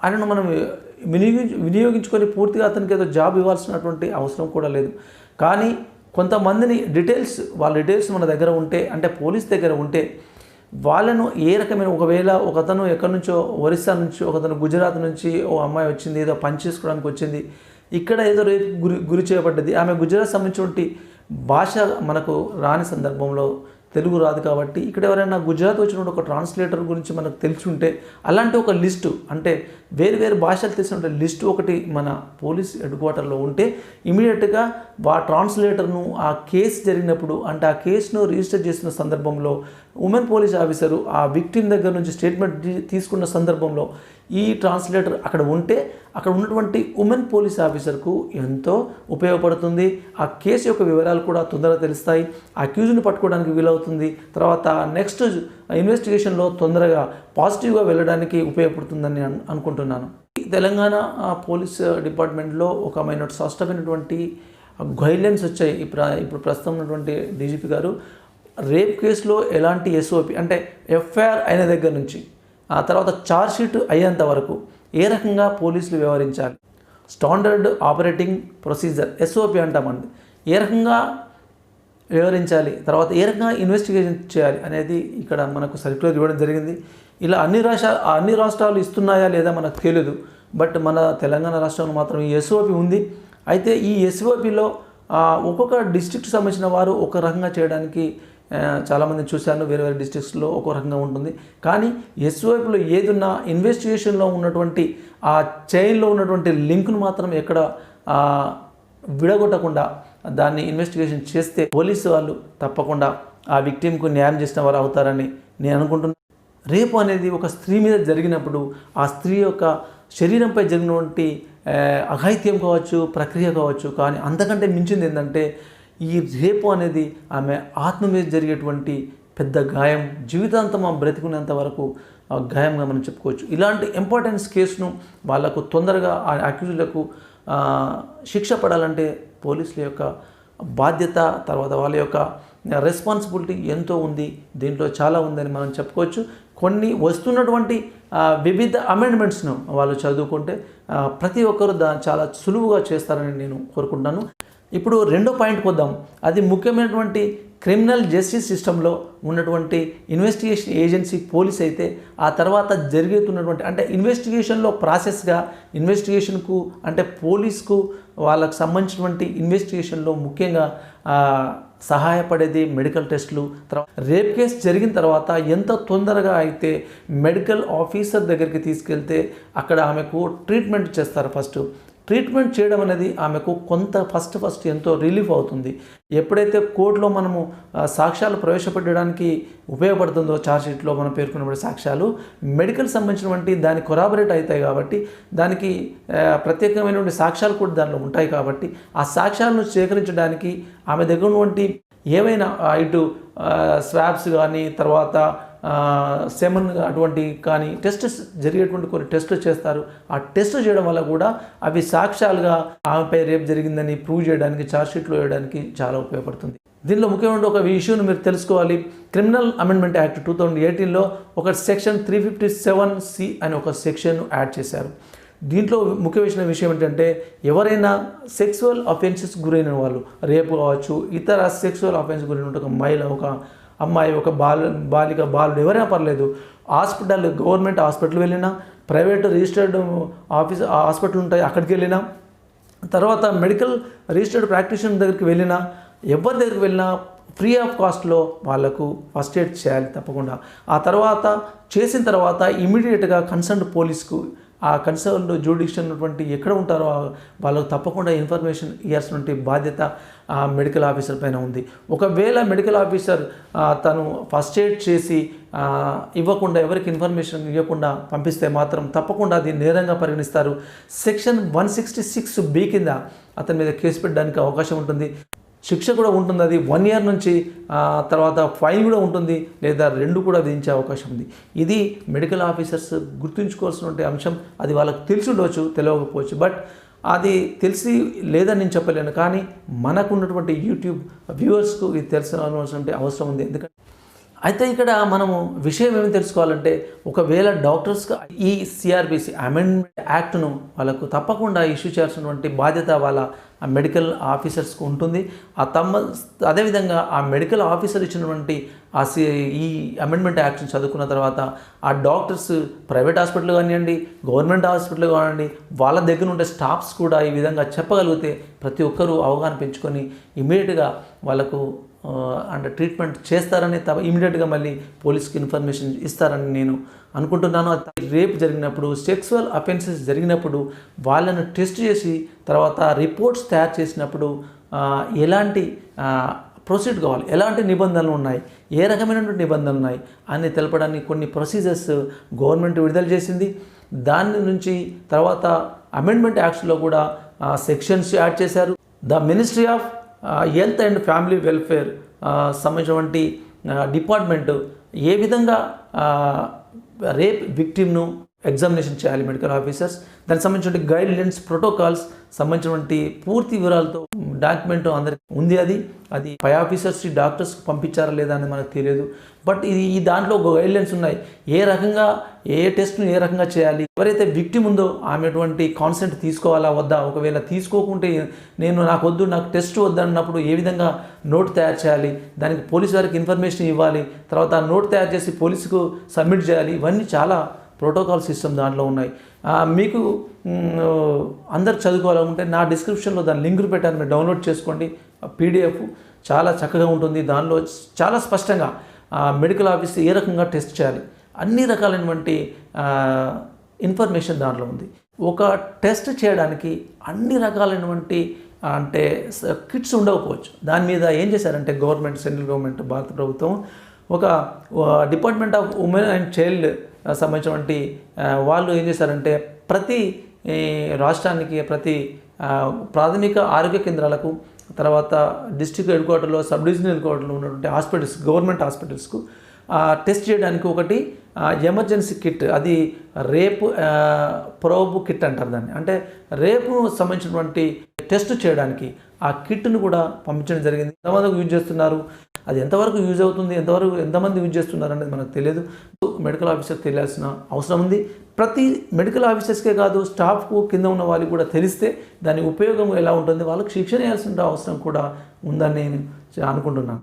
ఆయనను మనం వినియోగించుకొని పూర్తిగా అతనికి ఏదో జాబ్ ఇవ్వాల్సినటువంటి అవసరం కూడా లేదు. కానీ కొంతమందిని వాళ్ళ డీటెయిల్స్ మన దగ్గర ఉంటే, అంటే పోలీస్ దగ్గర ఉంటే, వాళ్ళను ఏ రకమైన, ఒకవేళ ఒకతను ఎక్కడి నుంచో ఒరిస్సా నుంచి, ఒకతను గుజరాత్ నుంచి ఓ అమ్మాయి వచ్చింది, ఏదో పని చేసుకోవడానికి వచ్చింది, ఇక్కడ ఏదో రేపు గురి చేయబడ్డది, ఆమె గుజరాత్ సంబంధించినటువంటి భాష మనకు రాని సందర్భంలో, తెలుగు రాదు కాబట్టి, ఇక్కడ ఎవరైనా గుజరాత్ వచ్చినప్పుడు ఒక ట్రాన్స్లేటర్ గురించి మనకు తెలిసి ఉంటే, అలాంటి ఒక లిస్టు, అంటే వేరు వేరు భాషలు తెలిసిన లిస్టు ఒకటి మన పోలీస్ హెడ్ క్వార్టర్లో ఉంటే, ఇమీడియట్గా ఆ ట్రాన్స్లేటర్ను ఆ కేసు జరిగినప్పుడు, అంటే ఆ కేసును రిజిస్టర్ చేసిన సందర్భంలో ఉమెన్ పోలీస్ ఆఫీసరు ఆ విక్టిమ్ దగ్గర నుంచి స్టేట్మెంట్ తీసుకున్న సందర్భంలో ఈ ట్రాన్స్లేటర్ అక్కడ ఉంటే, అక్కడ ఉన్నటువంటి ఉమెన్ పోలీస్ ఆఫీసర్కు ఎంతో ఉపయోగపడుతుంది. ఆ కేసు యొక్క వివరాలు కూడా తొందరగా తెలుస్తాయి, అక్యూజ్ని పట్టుకోవడానికి వీలవుతుంది, తర్వాత నెక్స్ట్ ఇన్వెస్టిగేషన్లో తొందరగా పాజిటివ్గా వెళ్ళడానికి ఉపయోగపడుతుందని అనుకుంటున్నాను. తెలంగాణ పోలీస్ డిపార్ట్మెంట్లో ఒక స్పష్టమైనటువంటి గైడ్లైన్స్ వచ్చాయి. ఇప్పుడు ప్రస్తుతం ఉన్నటువంటి డీజీపీ గారు రేప్ కేసులో ఎలాంటి ఎస్ఓపి, అంటే ఎఫ్ఐఆర్ అయిన దగ్గర నుంచి ఆ తర్వాత ఛార్జ్షీట్ అయ్యేంత వరకు ఏ రకంగా పోలీసులు వ్యవహరించాలి, స్టాండర్డ్ ఆపరేటింగ్ ప్రొసీజర్ ఎస్ఓపి అంటామండి, ఏ రకంగా వ్యవహరించాలి, తర్వాత ఏ రకంగా ఇన్వెస్టిగేషన్ చేయాలి అనేది ఇక్కడ మనకు సర్క్యులర్ ఇవ్వడం జరిగింది. ఇలా అన్ని రాష్ట్రాలు ఇస్తున్నాయా లేదా మనకు తెలియదు, బట్ మన తెలంగాణ రాష్ట్రంలో మాత్రం ఈ ఎస్ఓపి ఉంది. అయితే ఈ ఎస్ఓపిలో ఒక్కొక్క డిస్ట్రిక్ట్ సంబంధించిన వారు ఒక రకంగా చేయడానికి చాలామంది చూశాను, వేరే వేరే డిస్ట్రిక్ట్స్లో ఒక్కో రకంగా ఉంటుంది. కానీ ఎస్ఓపిలో ఏదున్నా ఇన్వెస్టిగేషన్లో ఉన్నటువంటి ఆ చైన్లో ఉన్నటువంటి లింక్ను మాత్రం ఎక్కడ విడగొట్టకుండా దాన్ని ఇన్వెస్టిగేషన్ చేస్తే పోలీసు వాళ్ళు తప్పకుండా ఆ విక్టిమ్కు న్యాయం చేసిన వారు అవుతారని నేను అనుకుంటున్నాను. రేపు అనేది ఒక స్త్రీ మీద జరిగినప్పుడు ఆ స్త్రీ యొక్క శరీరంపై జరిగినటువంటి అఘాయిత్యం కావచ్చు, ప్రక్రియ కావచ్చు. కానీ అంతకంటే మించింది ఏంటంటే ఈ రేపు అనేది ఆమె ఆత్మ మీద జరిగేటువంటి పెద్ద గాయం, జీవితాంతం ఆమె బ్రతికునేంత వరకు గాయంగా మనం చెప్పుకోవచ్చు. ఇలాంటి ఇంపార్టెన్స్ కేసును వాళ్ళకు తొందరగా ఆ అక్యూజ్లకు శిక్ష పడాలంటే పోలీసుల యొక్క బాధ్యత, తర్వాత వాళ్ళ యొక్క రెస్పాన్సిబిలిటీ ఎంతో ఉంది. దీంట్లో చాలా ఉందని మనం చెప్పుకోవచ్చు. కొన్ని వస్తున్నటువంటి వివిధ అమెండ్మెంట్స్ను వాళ్ళు చదువుకుంటే ప్రతి ఒక్కరు చాలా సులువుగా చేస్తారని నేను కోరుకుంటున్నాను. ఇప్పుడు రెండో పాయింట్కి వద్దాం. అది ముఖ్యమైనటువంటి క్రిమినల్ జస్టిస్ సిస్టంలో ఉన్నటువంటి ఇన్వెస్టిగేషన్ ఏజెన్సీ పోలీస్ అయితే ఆ తర్వాత జరుగుతున్నటువంటి అంటే ఇన్వెస్టిగేషన్లో ప్రాసెస్గా ఇన్వెస్టిగేషన్కు అంటే పోలీస్కు వాళ్ళకు సంబంధించినటువంటి ఇన్వెస్టిగేషన్లో ముఖ్యంగా సహాయపడేది మెడికల్ టెస్టులు. తర్వాత రేప్ కేసు జరిగిన తర్వాత ఎంత తొందరగా అయితే మెడికల్ ఆఫీసర్ దగ్గరికి తీసుకెళ్తే అక్కడ ఆమెకు ట్రీట్మెంట్ చేస్తారు. ట్రీట్మెంట్ చేయడం అనేది ఆమెకు కొంత ఫస్ట్ ఎంతో రిలీఫ్ అవుతుంది. ఎప్పుడైతే కోర్టులో మనము సాక్ష్యాలు ప్రవేశపెట్టడానికి ఉపయోగపడుతుందో ఛార్జ్షీట్లో మనం పేర్కొన్నప్పుడు సాక్ష్యాలు మెడికల్ సంబంధించినటువంటి దానికి కొరాబరేట్ అవుతాయి కాబట్టి దానికి ప్రత్యేకమైనటువంటి సాక్ష్యాలు కూడా దానిలో ఉంటాయి కాబట్టి ఆ సాక్ష్యాలను సేకరించడానికి ఆమె దగ్గర ఉన్నటువంటి ఏవైనా ఇటు స్వాబ్స్ కానీ తర్వాత సెమన్ అటువంటి కానీ టెస్ట్స్ జరిగేటువంటి కొన్ని టెస్టులు చేస్తారు. ఆ టెస్ట్ చేయడం వల్ల కూడా అవి సాక్ష్యాలుగా ఆమెపై రేపు జరిగిందని ప్రూవ్ చేయడానికి ఛార్జ్షీట్లో వేయడానికి చాలా ఉపయోగపడుతుంది. దీనిలో ముఖ్యమైన ఒక ఇష్యూను మీరు తెలుసుకోవాలి. క్రిమినల్ అమెండ్మెంట్ యాక్ట్ 2018లో ఒక సెక్షన్ 357C అని ఒక సెక్షన్ యాడ్ చేశారు. దీంట్లో ముఖ్యమైన విషయం ఏంటంటే ఎవరైనా సెక్సువల్ అఫెన్సెస్ గురైన వాళ్ళు, రేపు కావచ్చు, ఇతర సెక్సువల్ అఫెన్స్ గురైన ఒక మహిళ, ఒక అమ్మాయి, ఒక బాలిక, బాలుడు ఎవరైనా పర్లేదు, గవర్నమెంట్ హాస్పిటల్ వెళ్ళినా, ప్రైవేట్ రిజిస్టర్డ్ హాస్పిటల్ ఉంటాయి అక్కడికి వెళ్ళినా, తర్వాత మెడికల్ రిజిస్టర్డ్ ప్రాక్టీషనర్ దగ్గరికి వెళ్ళినా, ఎవరి దగ్గరికి వెళ్ళినా ఫ్రీ ఆఫ్ కాస్ట్లో వాళ్ళకు ఫస్ట్ ఎయిడ్ చేయాలి తప్పకుండా. ఆ తర్వాత చేసిన తర్వాత ఇమీడియట్గా కన్సర్న్డ్ పోలీస్కు ఆ కన్సర్న్డ్ జ్యూడిషియల్ ఉన్నటువంటి ఎక్కడ ఉంటారో వాళ్ళకు తప్పకుండా ఇన్ఫర్మేషన్ ఇవ్వాల్సినటువంటి బాధ్యత మెడికల్ ఆఫీసర్ పైన ఉంది. ఒకవేళ మెడికల్ ఆఫీసర్ తను ఫస్ట్ ఎయిడ్ చేసి ఇవ్వకుండా, ఎవరికి ఇన్ఫర్మేషన్ ఇవ్వకుండా పంపిస్తే మాత్రం తప్పకుండా అది నేరంగా పరిగణిస్తారు. సెక్షన్ 166B కింద అతని మీద కేసు పెట్టడానికి అవకాశం ఉంటుంది. శిక్ష కూడా ఉంటుంది. అది 1 year నుంచి తర్వాత ఫైన్ కూడా ఉంటుంది, లేదా 2 కూడా విధించే అవకాశం ఉంది. ఇది మెడికల్ ఆఫీసర్స్ గుర్తుంచుకోవాల్సిన అంశం. అది వాళ్ళకి తెలిసి ఉండవచ్చు, తెలియకపోవచ్చు. బట్ అది తెలిసి లేదని నేను చెప్పలేను, కానీ మనకున్నటువంటి యూట్యూబ్ వ్యూవర్స్కు ఇది తెలిసిన అవసరం ఉంది. ఎందుకంటే అయితే ఇక్కడ మనము విషయం ఏమి తెలుసుకోవాలంటే, ఒకవేళ డాక్టర్స్కి ఈ CRPC అమెండ్మెంట్ యాక్ట్ను వాళ్ళకు తప్పకుండా ఇష్యూ చేయాల్సినటువంటి బాధ్యత వాళ్ళ మెడికల్ ఆఫీసర్స్కు ఉంటుంది. అదేవిధంగా ఆ మెడికల్ ఆఫీసర్ ఇచ్చినటువంటి ఈ అమెండ్మెంట్ యాక్ట్ని చదువుకున్న తర్వాత ఆ డాక్టర్స్ ప్రైవేట్ హాస్పిటల్ కానివ్వండి, గవర్నమెంట్ హాస్పిటల్ కానివ్వండి, వాళ్ళ దగ్గర ఉండే స్టాఫ్స్ కూడా ఈ విధంగా చెప్పగలిగితే ప్రతి ఒక్కరూ అవగాహన పెంచుకొని ఇమీడియట్గా వాళ్ళకు అంటే ట్రీట్మెంట్ చేస్తారని ఇమీడియట్గా మళ్ళీ పోలీస్కి ఇన్ఫర్మేషన్ ఇస్తారని నేను అనుకుంటున్నాను. రేప్ జరిగినప్పుడు, సెక్సువల్ అఫెన్సెస్ జరిగినప్పుడు వాళ్ళను టెస్ట్ చేసి తర్వాత రిపోర్ట్స్ తయారు చేసినప్పుడు ఎలాంటి ప్రొసీడ్ కావాలి, ఎలాంటి నిబంధనలు ఉన్నాయి, ఏ రకమైనటువంటి నిబంధనలు ఉన్నాయి అని తెలపడానికి కొన్ని ప్రొసీజర్స్ గవర్నమెంట్ విడుదల చేసింది. దాని నుంచి తర్వాత అమెండ్మెంట్ యాక్ట్స్లో కూడా సెక్షన్స్ యాడ్ చేశారు. The ministry of health and family welfare సంబంధించినటువంటి డిపార్ట్మెంట్ ఏ విధంగా రేప్ విక్టిమ్ను ఎగ్జామినేషన్ చేయాలి మెడికల్ ఆఫీసర్స్, దానికి సంబంధించిన గైడ్లైన్స్, ప్రోటోకాల్స్ సంబంధించినటువంటి పూర్తి వివరాలతో డాక్యుమెంట్ అందరికి ఉంది. అది పై ఆఫీసర్స్ డాక్టర్స్కి పంపించారా లేదా అని మనకు తెలియదు. బట్ ఈ దాంట్లో గైడ్లైన్స్ ఉన్నాయి. ఏ రకంగా ఏ టెస్ట్ను ఏ రకంగా చేయాలి, ఎవరైతే విక్టిమ్ ఉందో ఆమె ఎటువంటి కాన్సెంట్ తీసుకోవాలా వద్దా, ఒకవేళ తీసుకోకుంటే నాకు వద్దు, నాకు టెస్ట్ వద్దన్నప్పుడు ఏ విధంగా నోట్ తయారు చేయాలి, దానికి పోలీసు వారికి ఇన్ఫర్మేషన్ ఇవ్వాలి, తర్వాత నోట్ తయారు చేసి పోలీసుకు సబ్మిట్ చేయాలి. ఇవన్నీ చాలా ప్రోటోకాల్ సిస్టమ్ దాంట్లో ఉన్నాయి. మీకు అందరు చదువుకోవాలనుకుంటే నా డిస్క్రిప్షన్లో దాని లింకులు పెట్టాను, మీరు డౌన్లోడ్ చేసుకోండి. PDF చాలా చక్కగా ఉంటుంది. దానిలో చాలా స్పష్టంగా మెడికల్ ఆఫీస్ ఏ రకంగా టెస్ట్ చేయాలి, అన్ని రకాలైనటువంటి ఇన్ఫర్మేషన్ దాంట్లో ఉంది. ఒక టెస్ట్ చేయడానికి అన్ని రకాలైనటువంటి అంటే కిట్స్ ఉండకపోవచ్చు. దాని మీద ఏం చేశారంటే గవర్నమెంట్, సెంట్రల్ గవర్నమెంట్, భారత ప్రభుత్వం ఒక department of women and child సంబంధించినటువంటి వాళ్ళు ఏం చేశారంటే ప్రతి ఈ రాష్ట్రానికి ప్రతి ప్రాథమిక ఆరోగ్య కేంద్రాలకు, తర్వాత డిస్ట్రిక్ట్ హెడ్ క్వార్టర్లో, సబ్ డివిజనల్ హెడ్ క్వార్టర్లో ఉన్నటువంటి హాస్పిటల్స్, గవర్నమెంట్ హాస్పిటల్స్కు టెస్ట్ చేయడానికి ఒకటి ఎమర్జెన్సీ కిట్, అది రేపు ప్రోబ్ కిట్ అంటారు దాన్ని. అంటే రేపు సంబంధించినటువంటి టెస్ట్ చేయడానికి ఆ కిట్ను కూడా పంపించడం జరిగింది. ఎంతమందికి యూజ్ చేస్తున్నారు, అది ఎంతవరకు యూజ్ అవుతుంది, ఎంతమంది యూజ్ చేస్తున్నారు అనేది మనకు తెలియదు. మెడికల్ ఆఫీసర్ తెలియాల్సిన అవసరం ఉంది. ప్రతి మెడికల్ ఆఫీసర్స్కే కాదు, స్టాఫ్కు కింద ఉన్న వాళ్ళకి కూడా తెలిస్తే దాని ఉపయోగం ఎలా ఉంటుంది, వాళ్ళకి శిక్షణ ఇవ్వాల్సిన అవసరం కూడా ఉందని నేను అనుకుంటున్నాను.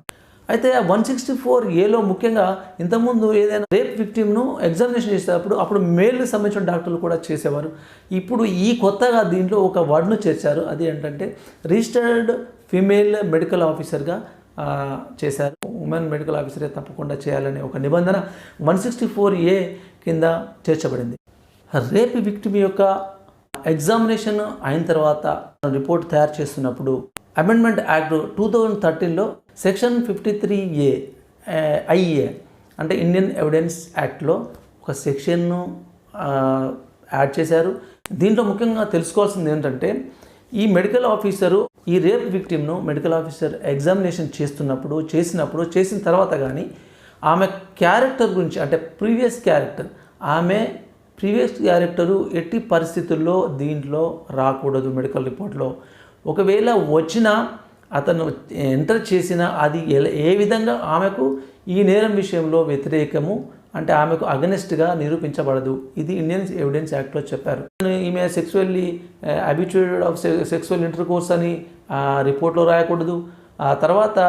అయితే 164A ముఖ్యంగా ఇంతకుముందు ఏదైనా రేప్ విక్టిమ్ను ఎగ్జామినేషన్ చేసేటప్పుడు అప్పుడు మేల్కి సంబంధించిన డాక్టర్లు కూడా చేసేవారు. ఇప్పుడు ఈ కొత్తగా దీంట్లో ఒక వర్డ్ను చేర్చారు. అది ఏంటంటే రిజిస్టర్డ్ ఫీమేల్ మెడికల్ ఆఫీసర్గా చేశారు. ఉమెన్ మెడికల్ ఆఫీసరే తప్పకుండా చేయాలనే ఒక నిబంధన 164A కింద చేర్చబడింది. రేప్ విక్టిమ్ యొక్క ఎగ్జామినేషన్ అయిన తర్వాత రిపోర్ట్ తయారు చేస్తున్నప్పుడు అమెండ్మెంట్ యాక్ట్ 2013లో సెక్షన్ 53A IA అంటే ఇండియన్ ఎవిడెన్స్ యాక్ట్లో ఒక సెక్షన్ను యాడ్ చేశారు. దీంట్లో ముఖ్యంగా తెలుసుకోవాల్సింది ఏంటంటే, ఈ మెడికల్ ఆఫీసరు ఈ రేప్ విక్టిమ్ను మెడికల్ ఆఫీసర్ ఎగ్జామినేషన్ చేసిన తర్వాత కానీ ఆమె క్యారెక్టర్ గురించి, అంటే ప్రీవియస్ క్యారెక్టరు ఎట్టి పరిస్థితుల్లో దీంట్లో రాకూడదు మెడికల్ రిపోర్ట్లో. ఒకవేళ వచ్చినా అతను ఎంటర్ చేసిన అది ఏ విధంగా ఆమెకు ఈ నేరం విషయంలో వ్యతిరేకము, అంటే ఆమెకు అగనెస్ట్గా నిరూపించబడదు. ఇది ఇండియన్ ఎవిడెన్స్ యాక్ట్లో చెప్పారు. ఈమె సెక్సువల్లీ అబిచ్యుయేటెడ్ ఆఫ్ సెక్సువల్ ఇంటర్కోర్స్ అని రిపోర్ట్లో రాయకూడదు. ఆ తర్వాత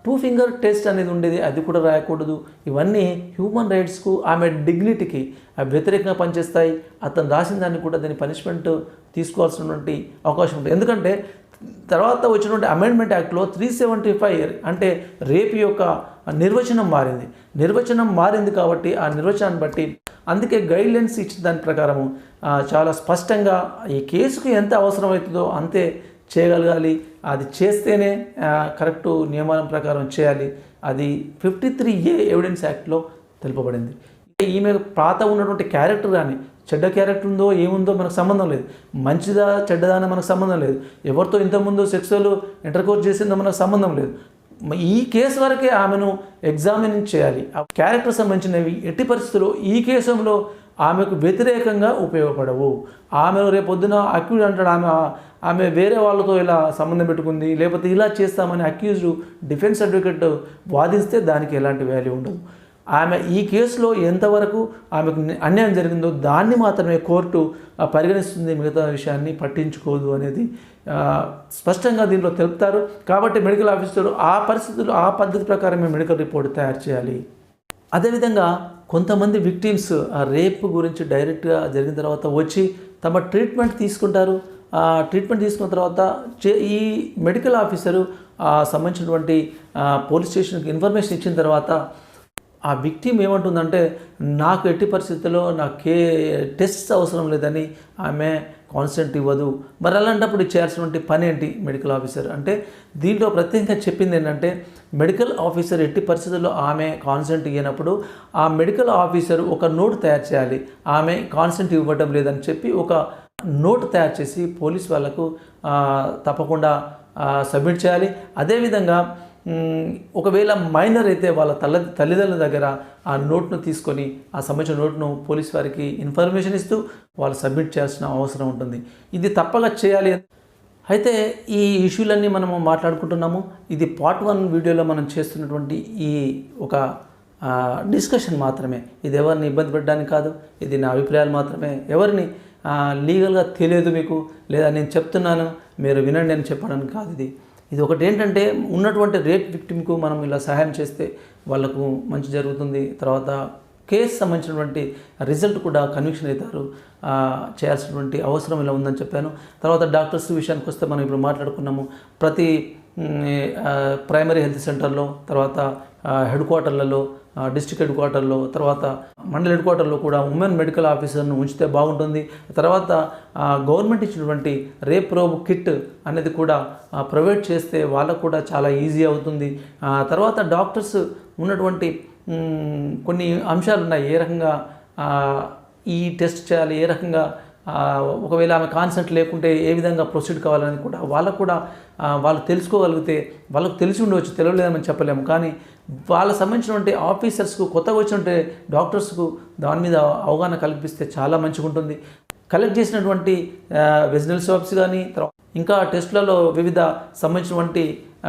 2 finger టెస్ట్ అనేది ఉండేది, అది కూడా రాయకూడదు. ఇవన్నీ హ్యూమన్ రైట్స్కు, ఆమె డిగ్నిటీకి వ్యతిరేకంగా పనిచేస్తాయి. అతను రాసిన దాన్ని కూడా దాని పనిష్మెంట్ తీసుకోవాల్సినటువంటి అవకాశం ఉంటుంది. ఎందుకంటే తర్వాత వచ్చినటువంటి అమెండ్మెంట్ యాక్ట్లో 375 అంటే రేపు యొక్క నిర్వచనం మారింది కాబట్టి ఆ నిర్వచనాన్ని బట్టి అందుకే గైడ్లైన్స్ ఇచ్చిన దాని ప్రకారము చాలా స్పష్టంగా ఈ కేసుకు ఎంత అవసరమవుతుందో అంతే చేయగలగాలి. అది చేస్తేనే కరెక్టు నియమాల ప్రకారం చేయాలి. అది 53A ఎవిడెన్స్ యాక్ట్లో తెలుపబడింది. ఈమె పాత ఉన్నటువంటి క్యారెక్టర్ కానీ, చెడ్డ క్యారెక్టర్ ఉందో ఏముందో మనకు సంబంధం లేదు. మంచిదా చెడ్డదా అని మనకు సంబంధం లేదు. ఎవరితో ఇంతకుముందు సెక్సువల్ ఇంటర్కోర్స్ చేసిందో మనకు సంబంధం లేదు. ఈ కేసు వరకే ఆమెను ఎగ్జామిన్ చేయాలి. ఆ క్యారెక్టర్ సంబంధించినవి ఎట్టి పరిస్థితుల్లో ఈ కేసులో ఆమెకు వ్యతిరేకంగా ఉపయోగపడవు. ఆమె రేపొద్దున అక్యూజ్ అంటాడు, ఆమె వేరే వాళ్ళతో ఇలా సంబంధం పెట్టుకుంది, లేకపోతే ఇలా చేస్తామని అక్యూజ్డ్ డిఫెన్స్ అడ్వకేట్ వాదిస్తే దానికి ఎలాంటి వాల్యూ ఉండదు. ఆమె ఈ కేసులో ఎంతవరకు ఆమెకు అన్యాయం జరిగిందో దాన్ని మాత్రమే కోర్టు పరిగణిస్తుంది, మిగతా విషయాన్ని పట్టించుకోదు అనేది స్పష్టంగా దీంట్లో తెలుపుతారు. కాబట్టి మెడికల్ ఆఫీసర్ ఆ పరిస్థితుల్లో ఆ పద్ధతి ప్రకారమే మెడికల్ రిపోర్ట్ తయారు చేయాలి. అదేవిధంగా కొంతమంది విక్టిమ్స్ ఆ రేప్ గురించి డైరెక్ట్గా జరిగిన తర్వాత వచ్చి తమ ట్రీట్మెంట్ తీసుకుంటారు. ట్రీట్మెంట్ తీసుకున్న తర్వాత ఈ మెడికల్ ఆఫీసరు సంబంధించినటువంటి పోలీస్ స్టేషన్కి ఇన్ఫర్మేషన్ ఇచ్చిన తర్వాత ఆ విక్టిమ్ ఏమంటుందంటే, నాకు ఎట్టి పరిస్థితుల్లో నాకే టెస్ట్ అవసరం లేదని ఆమె కాన్సెంట్ ఇవ్వదు. మరి అలాంటప్పుడు చేయాల్సినటువంటి పని ఏంటి మెడికల్ ఆఫీసర్ అంటే, దీంట్లో ప్రత్యేకంగా చెప్పింది ఏంటంటే, మెడికల్ ఆఫీసర్ ఎట్టి పరిస్థితుల్లో ఆమె కాన్సెంట్ ఇవ్వనప్పుడు ఆ మెడికల్ ఆఫీసర్ ఒక నోట్ తయారు చేయాలి. ఆమె కాన్సెంట్ ఇవ్వడం లేదని చెప్పి ఒక నోట్ తయారు చేసి పోలీస్ వాళ్ళకు తప్పకుండా సబ్మిట్ చేయాలి. అదేవిధంగా ఒకవేళ మైనర్ అయితే వాళ్ళ తల్లిదండ్రుల దగ్గర ఆ నోట్ను తీసుకొని ఆ సంబంధించిన నోట్ను పోలీస్ వారికి ఇన్ఫర్మేషన్ ఇస్తూ వాళ్ళు సబ్మిట్ చేయాల్సిన అవసరం ఉంటుంది. ఇది తప్పగా చేయాలి. అయితే ఈ ఇష్యూలన్నీ మనము మాట్లాడుకుంటున్నాము. ఇది పార్ట్ 1 వీడియోలో మనం చేస్తున్నటువంటి ఈ ఒక డిస్కషన్ మాత్రమే. ఇది ఎవరిని ఇబ్బంది పెట్టడానికి కాదు, ఇది నా అభిప్రాయాలు మాత్రమే. ఎవరిని లీగల్గా తెలియదు మీకు, లేదా నేను చెప్తున్నాను మీరు వినండి అని చెప్పడానికి కాదు. ఇది ఒకటి ఏంటంటే, ఉన్నటువంటి రేప్ విక్టిమ్కు మనం ఇలా సహాయం చేస్తే వాళ్ళకు మంచి జరుగుతుంది. తర్వాత కేసు సంబంధించినటువంటి రిజల్ట్ కూడా కన్విక్షన్ అవుతారు. చేయాల్సినటువంటి అవసరం ఇలా ఉందని చెప్పాను. తర్వాత డాక్టర్స్ విషయానికి వస్తే మనం ఇప్పుడు మాట్లాడుకున్నాము. ప్రతి ప్రైమరీ హెల్త్ సెంటర్లో, తర్వాత హెడ్ క్వార్టర్లలో, డిస్ట్రిక్ట్ హెడ్ క్వార్టర్లో, తర్వాత మండల హెడ్ క్వార్టర్లో కూడా ఉమెన్ మెడికల్ ఆఫీసర్ను ఉంచితే బాగుంటుంది. తర్వాత గవర్నమెంట్ ఇచ్చినటువంటి రేప్ ప్రోబ్ కిట్ అనేది కూడా ప్రొవైడ్ చేస్తే వాళ్ళకు కూడా చాలా ఈజీ అవుతుంది. తర్వాత డాక్టర్స్ ఉన్నటువంటి కొన్ని అంశాలు ఉన్నాయి. ఏ రకంగా ఈ టెస్ట్ చేయాలి, ఏ రకంగా ఒకవేళ ఆమె కాన్సెంట్ లేకుంటే ఏ విధంగా ప్రొసీడ్ కావాలని కూడా వాళ్ళకు కూడా వాళ్ళు తెలుసుకోగలిగితే, వాళ్ళకు తెలిసి ఉండవచ్చు, తెలియలేదని చెప్పలేము, కానీ వాళ్ళకు సంబంధించినటువంటి ఆఫీసర్స్కు, కొత్తగా వచ్చినటువంటి డాక్టర్స్కు దాని మీద అవగాహన కల్పిస్తే చాలా మంచిగా ఉంటుంది. కలెక్ట్ చేసినటువంటి వెజినల్ స్వాబ్స్ కానీ, ఇంకా టెస్టులలో వివిధ సంబంధించినటువంటి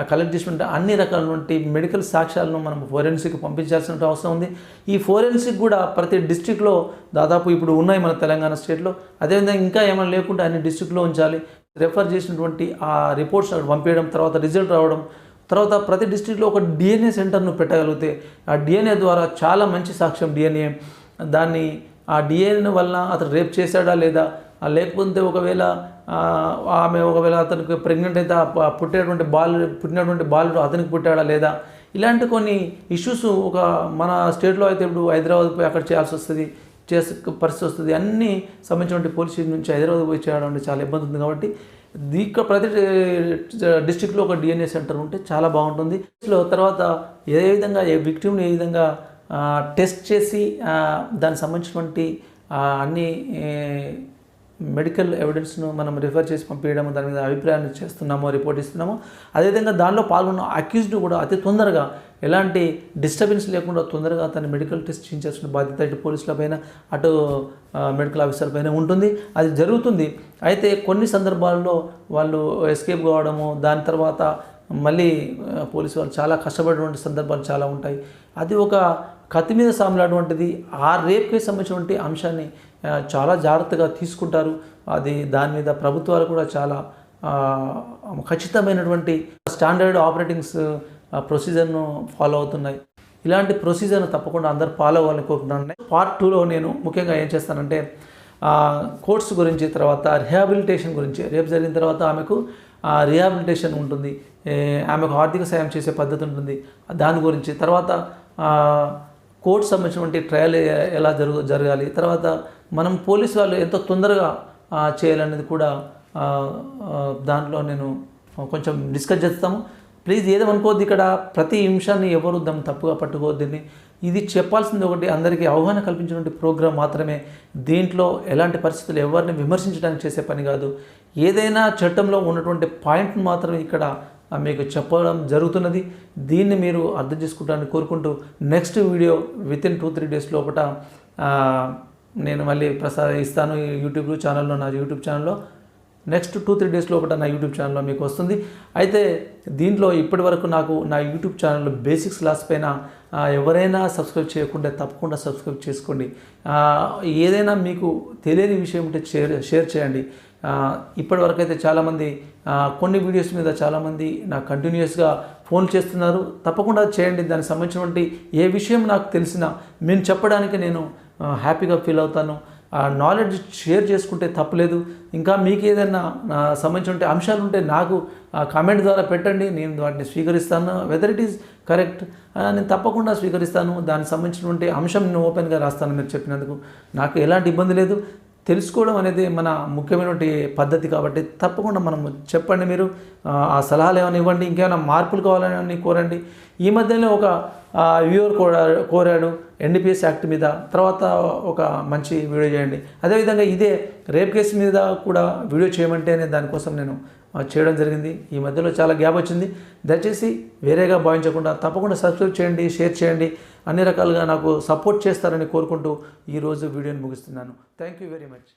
కలెక్ట్ చేసినటువంటి అన్ని రకాలైనటువంటి మెడికల్ సాక్ష్యాలను మనం ఫోరెన్సిక్ పంపించాల్సిన అవసరం ఉంది. ఈ ఫోరెన్సిక్ కూడా ప్రతి డిస్ట్రిక్ట్లో దాదాపు ఇప్పుడు ఉన్నాయి మన తెలంగాణ స్టేట్లో. అదేవిధంగా ఇంకా ఏమైనా లేకుంటే అన్ని డిస్ట్రిక్ట్లో ఉంచాలి. రెఫర్ చేసినటువంటి ఆ రిపోర్ట్స్ అక్కడ పంపించడం, తర్వాత రిజల్ట్ రావడం, తర్వాత ప్రతి డిస్ట్రిక్ట్లో ఒక డిఎన్ఏ సెంటర్ను పెట్టగలిగితే ఆ డిఎన్ఏ ద్వారా చాలా మంచి సాక్ష్యం డిఎన్ఏ దాన్ని ఆ డిఎన్ఏ వలన అతను రేప్ చేశాడా లేదా, లేకపోతే ఒకవేళ అతనికి ప్రెగ్నెంట్ అయితే పుట్టినటువంటి బాలుడు అతనికి పుట్టాడా లేదా, ఇలాంటి కొన్ని ఇష్యూస్ మన స్టేట్లో అయితే ఇప్పుడు హైదరాబాద్ పోయి అక్కడ చేయాల్సి వస్తుంది, పరిస్థితి వస్తుంది. అన్నీ సంబంధించినటువంటి పోలీస్ స్టేషన్ నుంచి హైదరాబాద్ పోయి చేయడం అంటే చాలా ఇబ్బంది ఉంది. కాబట్టి ఇక్కడ ప్రతి డిస్ట్రిక్ట్లో ఒక డిఎన్ఏ సెంటర్ ఉంటే చాలా బాగుంటుంది. తర్వాత ఏ విధంగా విక్టిమ్ని ఏ విధంగా టెస్ట్ చేసి దానికి సంబంధించినటువంటి అన్ని మెడికల్ ఎవిడెన్స్ను మనం రిఫర్ చేసి పంపించడం, దాని మీద అభిప్రాయాన్ని చేస్తున్నామో, రిపోర్ట్ ఇస్తున్నామో, అదేవిధంగా దానిలో పాల్గొన్న అక్యూజ్డ్ కూడా అతి తొందరగా ఎలాంటి డిస్టర్బెన్స్ లేకుండా తొందరగా తన మెడికల్ టెస్ట్ చేయించాల్సిన బాధ్యత ఇటు పోలీసుల పైన, అటు మెడికల్ ఆఫీసర్ పైన ఉంటుంది. అది జరుగుతుంది. అయితే కొన్ని సందర్భాల్లో వాళ్ళు ఎస్కేప్ కావడము, దాని తర్వాత మళ్ళీ పోలీసు వాళ్ళు చాలా కష్టపడేటువంటి సందర్భాలు చాలా ఉంటాయి. అది ఒక కత్తి మీద సాములాటువంటిది. ఆ రేప్కి సంబంధించినటువంటి అంశాన్ని చాలా జాగ్రత్తగా తీసుకుంటారు. దాని మీద ప్రభుత్వాలు కూడా చాలా ఖచ్చితమైనటువంటి స్టాండర్డ్ ఆపరేటింగ్స్ ప్రొసీజర్ను ఫాలో అవుతున్నాయి. ఇలాంటి ప్రొసీజర్ను తప్పకుండా అందరూ ఫాలో అవ్వాలని కోరుకుంటున్నాను. పార్ట్ 2లో నేను ముఖ్యంగా ఏం చేస్తానంటే కోర్ట్స్ గురించి, తర్వాత రిహాబిలిటేషన్ గురించి, రేపు జరిగిన తర్వాత ఆమెకు రిహాబిలిటేషన్ ఉంటుంది, ఆమెకు ఆర్థిక సాయం చేసే పద్ధతి ఉంటుంది, దాని గురించి, తర్వాత కోర్టు సంబంధించినటువంటి ట్రయల్ ఎలా జరగాలి, తర్వాత మనం పోలీసు వాళ్ళు ఎంతో తొందరగా చేయాలనేది కూడా దాంట్లో నేను కొంచెం డిస్కస్ చేస్తాము. ప్లీజ్ ఏదేమనుకోవద్దు, ఇక్కడ ప్రతి నిమిషాన్ని ఎవరు తప్పుగా పట్టుకోవద్దని. ఇది చెప్పాల్సింది ఒకటి, అందరికీ అవగాహన కల్పించినటువంటి ప్రోగ్రాం మాత్రమే. దీంట్లో ఎలాంటి పరిస్థితులు ఎవరిని విమర్శించడానికి చేసే పని కాదు. ఏదైనా చట్టంలో ఉన్నటువంటి పాయింట్ను మాత్రమే ఇక్కడ మీకు చెప్పడం జరుగుతున్నది. దీన్ని మీరు అర్థం చేసుకుంటారని కోరుకుంటూ నెక్స్ట్ వీడియో వితిన్ 2-3 డేస్ లోపల నేను మళ్ళీ ఇస్తాను యూట్యూబ్ ఛానల్లో, నా యూట్యూబ్ ఛానల్లో. నెక్స్ట్ 2-3 డేస్ లోపల నా యూట్యూబ్ ఛానల్లో మీకు వస్తుంది. అయితే దీంట్లో ఇప్పటి వరకు నాకు నా యూట్యూబ్ ఛానల్లో బేసిక్స్ క్లాస్ పైన ఎవరైనా సబ్స్క్రైబ్ చేయకుంటే తప్పకుండా సబ్స్క్రైబ్ చేసుకోండి. ఏదైనా మీకు తెలియని విషయం ఉంటే షేర్ చేయండి. ఇప్పటి వరకు అయితే చాలామంది కొన్ని వీడియోస్ మీద చాలామంది నాకు కంటిన్యూస్గా ఫోన్ చేస్తున్నారు. తప్పకుండా చేయండి. దానికి సంబంధించినటువంటి ఏ విషయం నాకు తెలిసినా నేను చెప్పడానికి నేను హ్యాపీగా ఫీల్ అవుతాను. నాలెడ్జ్ షేర్ చేసుకుంటే తప్పలేదు. ఇంకా మీకు ఏదైనా సంబంధించిన అంశాలు ఉంటే నాకు కామెంట్ ద్వారా పెట్టండి, నేను వాటిని స్వీకరిస్తాను. వెదర్ ఇట్ ఈస్ కరెక్ట్ నేను తప్పకుండా స్వీకరిస్తాను. దానికి సంబంధించినటువంటి అంశం నేను ఓపెన్గా రాస్తాను. మీరు చెప్పినందుకు నాకు ఎలాంటి ఇబ్బంది లేదు. తెలుసుకోవడం అనేది మన ముఖ్యమైనటువంటి పద్ధతి కాబట్టి తప్పకుండా మనం చెప్పండి. మీరు ఆ సలహాలు ఏమైనా ఇవ్వండి, ఇంకేమైనా మార్పులు కావాలని కోరండి. ఈ మధ్యలో ఒక వ్యూవర్ కోరాడు ఎన్డీపీఎస్ యాక్ట్ మీద, తర్వాత ఒక మంచి వీడియో చేయండి. అదేవిధంగా ఇదే రేప్ కేసు మీద కూడా వీడియో చేయమంటేనే దానికోసం నేను చేయడం జరిగింది. ఈ మధ్యలో చాలా గ్యాప్ వచ్చింది. దయచేసి వేరేగా భావించకుండా తప్పకుండా సబ్స్క్రైబ్ చేయండి, షేర్ చేయండి. అన్ని రకాలుగా నాకు సపోర్ట్ చేస్తారని కోరుకుంటూ ఈరోజు వీడియోని ముగిస్తున్నాను. Thank you very much.